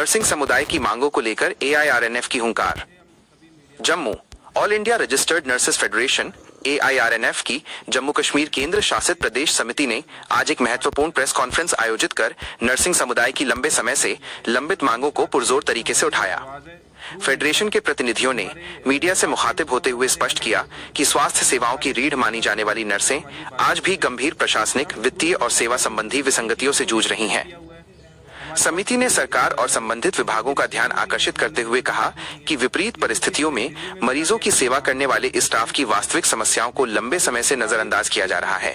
Nursing समुदाय की मांगों को लेकर AIRNF की हुंकार। Jammu all India registered nurses federation AIRNF की जम्मू कश्मीर केंद्र शासित प्रदेश समिति ने आज एक महत्वपूर्ण प्रेस कॉन्फ्रेंस आयोजित कर नर्सिंग समुदाय की लंबे समय से लंबित मांगों को पुरजोर तरीके से उठाया। फेडरेशन के प्रतिनिधियों ने मीडिया से मुखातिब होते हुए स्पष्ट किया कि स्वास्थ्य सेवाओं की रीढ़ मानी जाने वाली नर्सें आज भी गंभीर प्रशासनिक, वित्तीय और सेवा संबंधी विसंगतियों से जूझ रही हैं। समिति ने सरकार और संबंधित विभागों का ध्यान आकर्षित करते हुए कहा कि विपरीत परिस्थितियों में मरीजों की सेवा करने वाले स्टाफ की वास्तविक समस्याओं को लंबे समय से नजरअंदाज किया जा रहा है।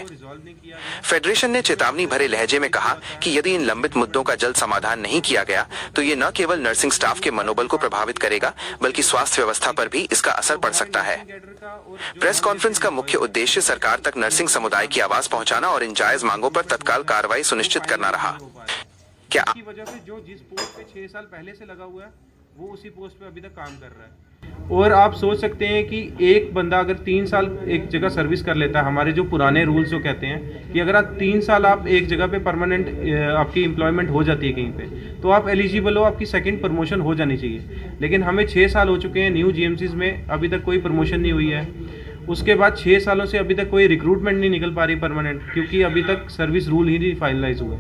फेडरेशन ने चेतावनी भरे लहजे में कहा कि यदि इन लंबित मुद्दों का जल्द समाधान नहीं किया गया तो ये न केवल नर्सिंग स्टाफ के मनोबल को प्रभावित करेगा बल्कि स्वास्थ्य व्यवस्था पर भी इसका असर पड़ सकता है। प्रेस कॉन्फ्रेंस का मुख्य उद्देश्य सरकार तक नर्सिंग समुदाय की आवाज पहुंचाना और इन जायज मांगों पर तत्काल कार्रवाई सुनिश्चित करना रहा। क्या की वजह से जो जिस पोस्ट पे 6 साल पहले से लगा हुआ है वो उसी पोस्ट पे अभी तक काम कर रहा है। और आप सोच सकते हैं कि एक बंदा अगर 3 साल एक जगह सर्विस कर लेता है, हमारे जो पुराने रूल्स जो कहते हैं कि अगर आप 3 साल आप एक जगह पे परमानेंट आपकी एम्प्लॉयमेंट हो जाती है कहीं पे, तो आप एलिजिबल हो, आपकी सेकंड प्रमोशन हो जानी चाहिए। लेकिन हमें 6 साल हो चुके हैं न्यू GMCs में, अभी तक कोई प्रमोशन नहीं हुई है। उसके बाद 6 सालों से अभी तक कोई रिक्रूटमेंट नहीं निकल पा रही परमानेंट, क्योंकि अभी तक सर्विस रूल ही नहीं फाइनलाइज हुए।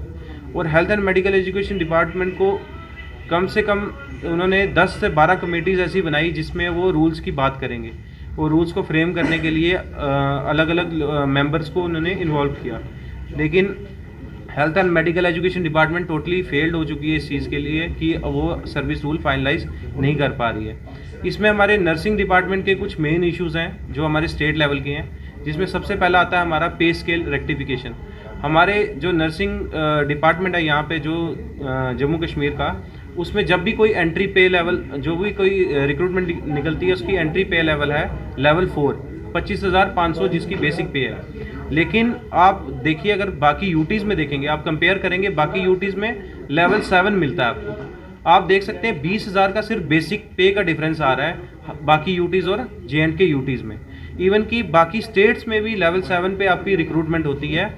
और health and medical education department को कम से कम उन्होंने 10 से 12 कमेटीज़ ऐसी बनाई जिसमें वो रूल्स की बात करेंगे। वो रूल्स को फ्रेम करने के लिए अलग अलग मेंबर्स को उन्होंने इन्वॉल्व किया, लेकिन health and medical education department totally failed हो चुकी है इस चीज़ के लिए कि वो सर्विस रूल फाइनलाइज नहीं कर पा रही है। इसमें हमारे नर्सिंग डिपार्टमेंट के कुछ मेन इश्यूज़ हैं जो हमारे स्टेट लेवल के हैं, जिसमें सबसे पहला आता है हमारा पे स्केल रेक्टिफिकेशन। हमारे जो नर्सिंग डिपार्टमेंट है यहाँ पे जो जम्मू कश्मीर का, उसमें जब भी कोई एंट्री पे लेवल, जो भी कोई रिक्रूटमेंट निकलती है उसकी एंट्री पे लेवल है लेवल 4, 25,500 जिसकी बेसिक पे है। लेकिन आप देखिए अगर बाकी यूटीज़ में देखेंगे, आप कंपेयर करेंगे, बाकी यूटीज़ में लेवल 7 मिलता है आपको। आप देख सकते हैं 20,000 का सिर्फ बेसिक पे का डिफरेंस आ रहा है बाकी यूटीज़ और JNK यूटीज़ में। इवन कि बाकी स्टेट्स में भी लेवल 7 पे आपकी रिक्रूटमेंट होती है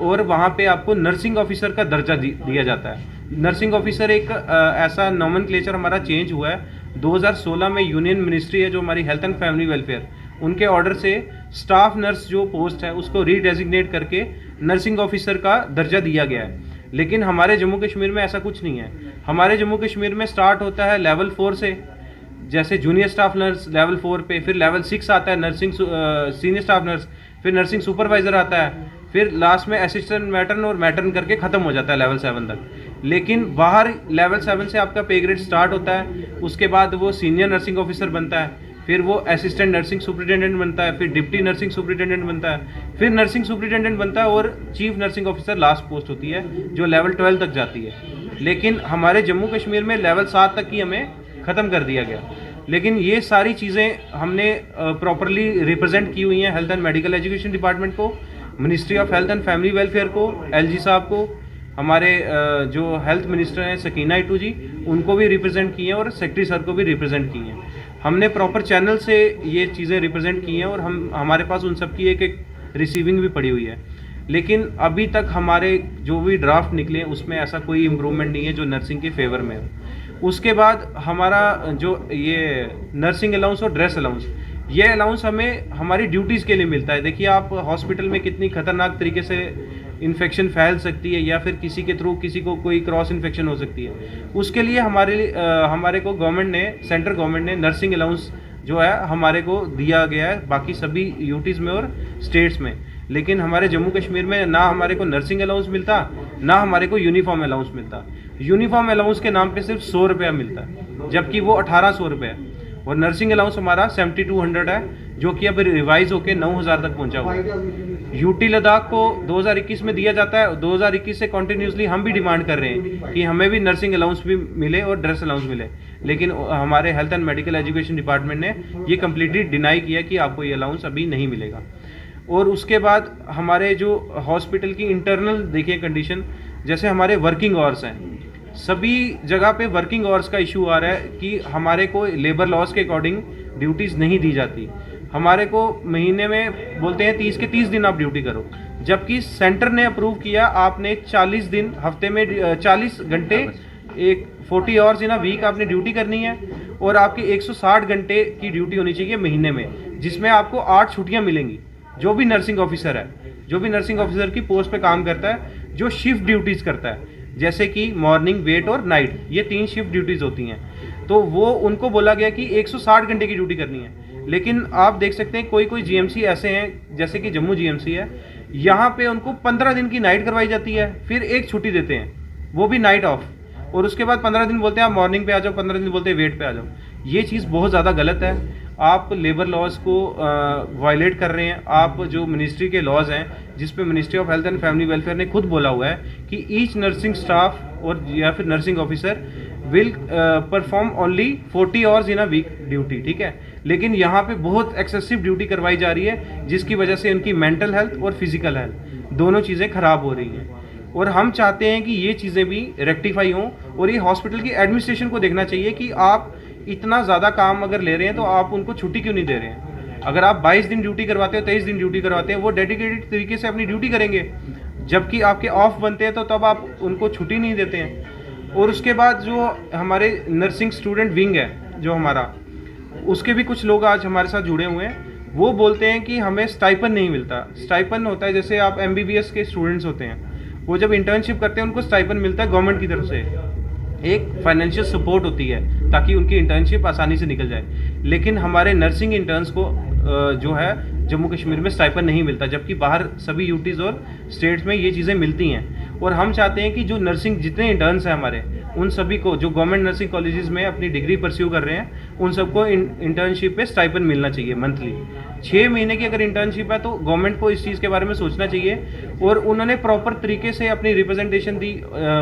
और वहाँ पे आपको नर्सिंग ऑफिसर का दर्जा दिया जाता है। नर्सिंग ऑफिसर एक ऐसा नॉमेनक्लेचर हमारा चेंज हुआ है 2016 में। यूनियन मिनिस्ट्री है जो हमारी हेल्थ एंड फैमिली वेलफेयर, उनके ऑर्डर से स्टाफ नर्स जो पोस्ट है उसको रीडेजिग्नेट करके नर्सिंग ऑफिसर का दर्जा दिया गया है। लेकिन हमारे जम्मू कश्मीर में ऐसा कुछ नहीं है। हमारे जम्मू कश्मीर में स्टार्ट होता है लेवल 4 से, जैसे जूनियर स्टाफ नर्स लेवल 4 पे, फिर लेवल 6 आता है नर्सिंग सीनियर स्टाफ नर्स, फिर नर्सिंग सुपरवाइजर आता है, फिर लास्ट में असिस्टेंट मैटर्न और मैटर्न करके ख़त्म हो जाता है लेवल 7 तक। लेकिन बाहर लेवल 7 से आपका पे ग्रेड स्टार्ट होता है, उसके बाद वो सीनियर नर्सिंग ऑफिसर बनता है, फिर वो असिस्टेंट नर्सिंग सुपरिटेंडेंट बनता है, फिर डिप्टी नर्सिंग सुपरिटेंडेंट बनता है, फिर नर्सिंग सुपरिटेंडेंट बनता है और chief nursing officer last post होती है जो लेवल 12 तक जाती है। लेकिन हमारे जम्मू कश्मीर में लेवल 7 तक ही हमें ख़त्म कर दिया गया। लेकिन ये सारी चीज़ें हमने प्रॉपरली रिप्रेजेंट की हुई हैं health and medical education department को, ministry of health and family welfare को, LG साहब को, हमारे जो हेल्थ मिनिस्टर हैं सकीना इटू जी, उनको भी रिप्रेजेंट किए हैं और सेक्रेटरी सर को भी रिप्रेजेंट किए हैं। हमने प्रॉपर चैनल से ये चीज़ें रिप्रेजेंट की हैं और हमारे पास उन सब की एक रिसीविंग भी पड़ी हुई है। लेकिन अभी तक हमारे जो भी ड्राफ्ट निकले उसमें ऐसा कोई इम्प्रूवमेंट नहीं है जो नर्सिंग के फेवर में हो। उसके बाद हमारा जो ये नर्सिंग अलाउंस और ड्रेस अलाउंस, ये अलाउंस हमें हमारी ड्यूटीज़ के लिए मिलता है। देखिए आप हॉस्पिटल में कितनी खतरनाक तरीके से इन्फेक्शन फैल सकती है या फिर किसी के थ्रू किसी को कोई क्रॉस इन्फेक्शन हो सकती है। उसके लिए हमारे को गवर्नमेंट ने, सेंट्रल गवर्नमेंट ने नर्सिंग अलाउंस जो है हमारे को दिया गया है बाकी सभी यूटीज़ में और स्टेट्स में। लेकिन हमारे जम्मू कश्मीर में ना हमारे को नर्सिंग अलाउंस मिलता, ना हमारे को यूनिफॉर्म अलाउंस मिलता। यूनिफॉर्म अलाउंस के नाम पे सिर्फ 100 रुपया मिलता है, जबकि वो 1800 रुपये है। और नर्सिंग अलाउंस हमारा 7200 है, जो कि अब रिवाइज होकर 9000 तक पहुंचा हुआ है। यूटी लद्दाख को 2021 में दिया जाता है। 2021 से कॉन्टीन्यूसली हम भी डिमांड कर रहे हैं कि हमें भी नर्सिंग अलाउंस भी मिले और ड्रेस अलाउंस मिले, लेकिन हमारे health and medical education department ने ये कम्प्लीटली डिनाई किया कि आपको ये अलाउंस अभी नहीं मिलेगा। और उसके बाद हमारे जो हॉस्पिटल की इंटरनल देखिए कंडीशन, जैसे हमारे वर्किंग आवर्स हैं, सभी जगह पे वर्किंग आवर्स का इशू आ रहा है कि हमारे को लेबर लॉज के अकॉर्डिंग ड्यूटीज़ नहीं दी जाती। हमारे को महीने में बोलते हैं 30 के 30 दिन आप ड्यूटी करो, जबकि सेंटर ने अप्रूव किया आपने 40 दिन, हफ्ते में 40 घंटे एक 40 आवर्स इन अ वीक आपने ड्यूटी करनी है और आपकी 160 घंटे की ड्यूटी होनी चाहिए महीने में, जिसमें आपको 8 छुट्टियां मिलेंगी। जो भी नर्सिंग ऑफिसर है, जो भी नर्सिंग ऑफिसर की पोस्ट पे काम करता है, जो शिफ्ट ड्यूटीज़ करता है, जैसे कि मॉर्निंग, वेट और नाइट, ये 3 शिफ्ट ड्यूटीज़ होती हैं, तो वो उनको बोला गया कि 160 घंटे की ड्यूटी करनी है। लेकिन आप देख सकते हैं कोई कोई जीएमसी ऐसे हैं, जैसे कि जम्मू जीएमसी है, यहाँ पे उनको 15 दिन की नाइट करवाई जाती है, फिर एक छुट्टी देते हैं, वो भी नाइट ऑफ, और उसके बाद 15 दिन बोलते हैं आप मॉर्निंग पे आ जाओ, 15 दिन बोलते हैं वेट पे आ जाओ। ये चीज़ बहुत ज़्यादा गलत है। आप लेबर लॉज को वायलेट कर रहे हैं। आप जो मिनिस्ट्री के लॉज हैं, जिस पे ministry of health and family welfare ने खुद बोला हुआ है कि ईच नर्सिंग स्टाफ और या फिर nursing officer will perform only 40 hours in a week duty, ठीक है। लेकिन यहाँ पे बहुत एक्सेसिव ड्यूटी करवाई जा रही है, जिसकी वजह से उनकी मेंटल हेल्थ और फिजिकल हेल्थ दोनों चीज़ें खराब हो रही हैं। और हम चाहते हैं कि ये चीज़ें भी रेक्टिफाई हों, और ये हॉस्पिटल की एडमिनिस्ट्रेशन को देखना चाहिए कि आप इतना ज़्यादा काम अगर ले रहे हैं तो आप उनको छुट्टी क्यों नहीं दे रहे हैं। अगर आप 22 दिन ड्यूटी करवाते हो, 23 दिन ड्यूटी करवाते हैं, वो डेडिकेटेड तरीके से अपनी ड्यूटी करेंगे, जबकि आपके ऑफ बनते हैं तो तब आप उनको छुट्टी नहीं देते हैं। और उसके बाद जो हमारे नर्सिंग स्टूडेंट विंग है जो हमारा, उसके भी कुछ लोग आज हमारे साथ जुड़े हुए हैं। वो बोलते हैं कि हमें स्टाइपन नहीं मिलता। स्टाइपन होता है, जैसे आप MBBS के स्टूडेंट्स होते हैं, वो जब इंटर्नशिप करते हैं उनको स्टाइपन मिलता है गवर्नमेंट की तरफ से, एक फाइनेंशियल सपोर्ट होती है ताकि उनकी इंटर्नशिप आसानी से निकल जाए। लेकिन हमारे नर्सिंग इंटर्न्स को जो है जम्मू कश्मीर में स्टाइपन नहीं मिलता, जबकि बाहर सभी यूटीज़ और स्टेट्स में ये चीज़ें मिलती हैं। और हम चाहते हैं कि जो नर्सिंग जितने इंटर्न्स हैं हमारे, उन सभी को जो गवर्नमेंट नर्सिंग कॉलेजेस में अपनी डिग्री परस्यू कर रहे हैं, उन सबको इंटर्नशिप पे स्टाइपन मिलना चाहिए मंथली। 6 महीने की अगर इंटर्नशिप है तो गवर्नमेंट को इस चीज़ के बारे में सोचना चाहिए। और उन्होंने प्रॉपर तरीके से अपनी रिप्रेजेंटेशन दी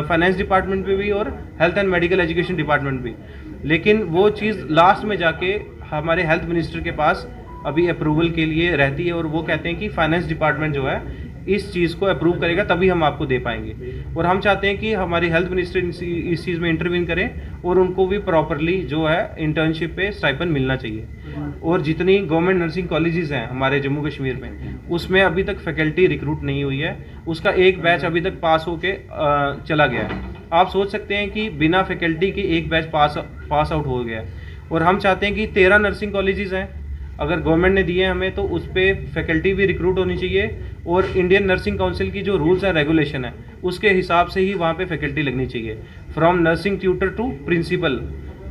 फाइनेंस डिपार्टमेंट में भी और health and medical education department भी, लेकिन वो चीज़ लास्ट में जाके हमारे हेल्थ मिनिस्टर के पास अभी अप्रूवल के लिए रहती है, और वो कहते हैं कि फाइनेंस डिपार्टमेंट जो है इस चीज़ को अप्रूव करेगा तभी हम आपको दे पाएंगे। और हम चाहते हैं कि हमारी हेल्थ मिनिस्टर इस चीज़ में इंटरवीन करें और उनको भी प्रॉपरली जो है इंटर्नशिप पे स्टाइपन मिलना चाहिए। और जितनी गवर्नमेंट नर्सिंग कॉलेजेस हैं हमारे जम्मू कश्मीर में, उसमें अभी तक फैकल्टी रिक्रूट नहीं हुई है, उसका एक बैच अभी तक पास होके चला गया है। आप सोच सकते हैं कि बिना फैकल्टी के एक बैच पास आउट हो गया। और हम चाहते हैं कि 13 नर्सिंग कॉलेजेस हैं, अगर गवर्नमेंट ने दिए हमें तो उस पर फैकल्टी भी रिक्रूट होनी चाहिए, और इंडियन नर्सिंग काउंसिल की जो रूल्स एंड रेगुलेशन है उसके हिसाब से ही वहाँ पे फैकल्टी लगनी चाहिए। From nursing tutor to principal,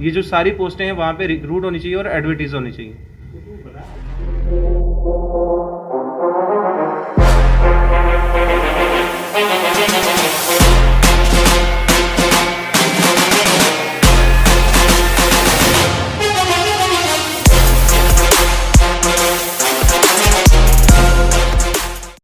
ये जो सारी पोस्टें हैं वहाँ पे रिक्रूट होनी चाहिए और एडवर्टीज होनी चाहिए।